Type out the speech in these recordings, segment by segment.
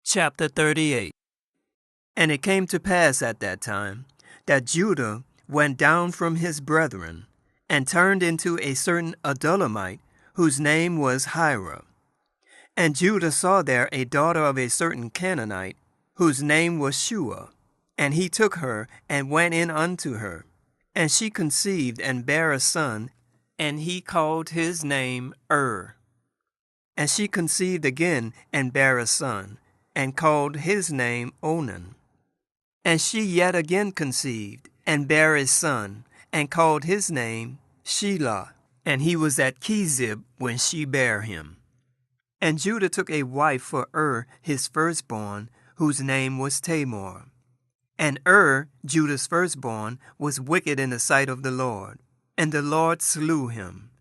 Chapter 38. And it came to pass at that time that Judah went down from his brethren, and turned into a certain Adullamite, whose name was Hira. And Judah saw there a daughter of a certain Canaanite, whose name was Shua. And he took her, and went in unto her. And she conceived, and bare a son, and he called his name And she conceived again, and bare a son, and called his name Onan. And she yet again conceived, and bare a son, and called his name Shelah. And he was at Kezib when she bare him. And Judah took a wife for his firstborn, whose name was Tamar. And Judah's firstborn, was wicked in the sight of the Lord, and the Lord slew him.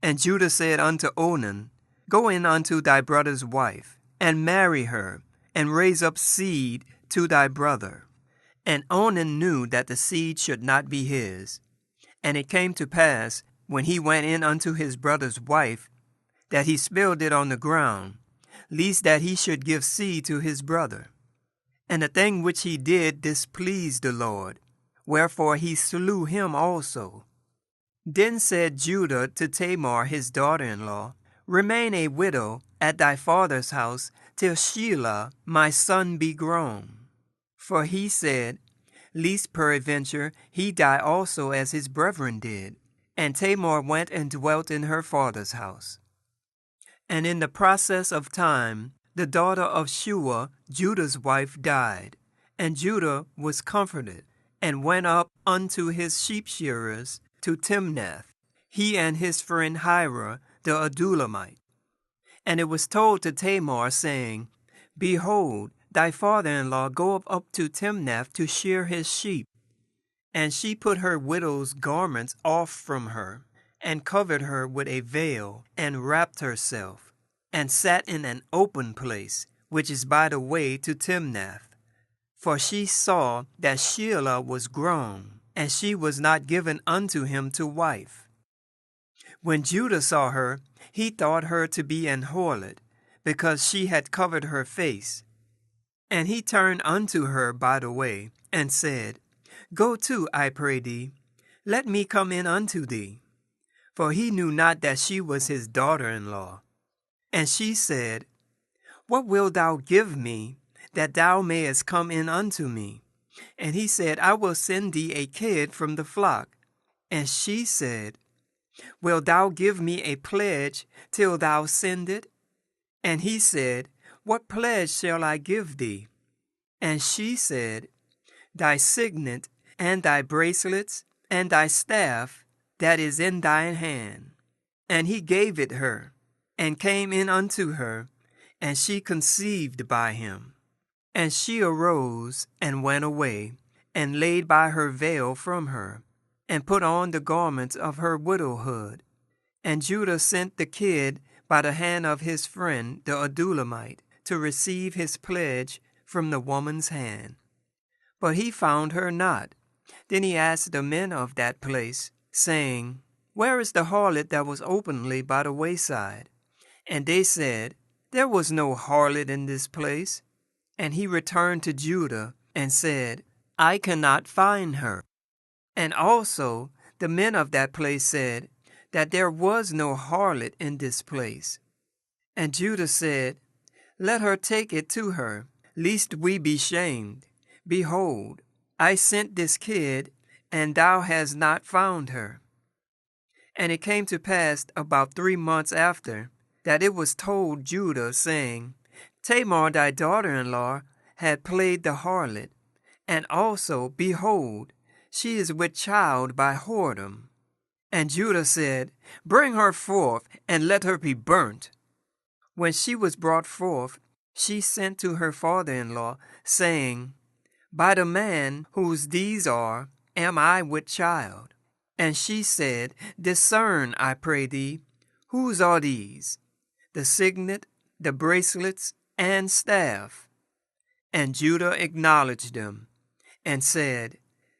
And Judah said unto Onan, Go in unto thy brother's wife, and marry her, and raise up seed to thy brother. And Onan knew that the seed should not be his. And it came to pass, when he went in unto his brother's wife, that he spilled it on the ground, lest that he should give seed to his brother. And the thing which he did displeased the Lord, wherefore he slew him also. Then said Judah to Tamar his daughter-in-law, Remain a widow at thy father's house, till Shelah my son be grown. For he said, Lest peradventure he die also as his brethren did. And Tamar went and dwelt in her father's house. And in the process of time, the daughter of Shua, Judah's wife, died. And Judah was comforted, and went up unto his sheep shearers to Timnath, he and his friend Hira, the Adullamite. And it was told to Tamar, saying, Behold, thy father-in-law goeth up to Timnath to shear his sheep. And she put her widow's garments off from her, and covered her with a veil, and wrapped herself, and sat in an open place, which is by the way to Timnath. For she saw that Shelah was grown, and she was not given unto him to wife. When Judah saw her, he thought her to be an harlot, because she had covered her face. And he turned unto her by the way, and said, Go to, I pray thee, let me come in unto thee. For he knew not that she was his daughter-in-law. And she said, What wilt thou give me, that thou mayest come in unto me? And he said, I will send thee a kid from the flock. And she said, Wilt thou give me a pledge till thou send it? And he said, What pledge shall I give thee? And she said, Thy signet, and thy bracelets, and thy staff, that is in thine hand. And he gave it her, and came in unto her, and she conceived by him. And she arose, and went away, and laid by her veil from her, and put on the garments of her widowhood. And Judah sent the kid by the hand of his friend the Adullamite, to receive his pledge from the woman's hand. But he found her not. Then he asked the men of that place, saying, Where is the harlot that was openly by the wayside? And they said, There was no harlot in this place. And he returned to Judah, and said, I cannot find her. And also the men of that place said, that there was no harlot in this place. And Judah said, Let her take it to her, lest we be shamed. Behold, I sent this kid, and thou hast not found her. And it came to pass about 3 months after, that it was told Judah, saying, Tamar thy daughter-in-law had played the harlot, and also, behold, she is with child by whoredom. And Judah said, Bring her forth, and let her be burnt. When she was brought forth, she sent to her father-in-law, saying, By the man whose these are, am I with child. And she said, Discern, I pray thee, whose are these? The signet, the bracelets, and staff. And Judah acknowledged them, and said,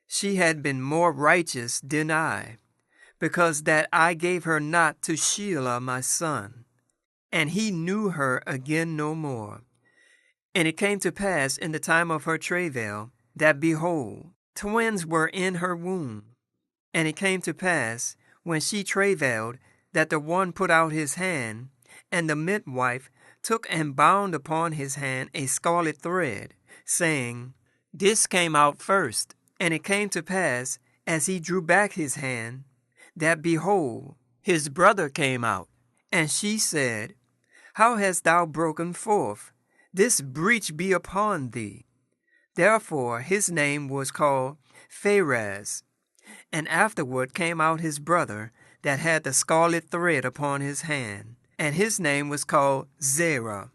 She had been more righteous than I, because that I gave her not to Shelah my son. And he knew her again no more. And it came to pass in the time of her travail, that, behold, twins were in her womb. And it came to pass, when she travailed, that the one put out his hand, and the midwife took and bound upon his hand a scarlet thread, saying, This came out first. And it came to pass, as he drew back his hand, that, behold, his brother came out. And she said, How hast thou broken forth? This breach be upon thee. Therefore his name was called Phares. And afterward came out his brother that had the scarlet thread upon his hand, and his name was called Zerah.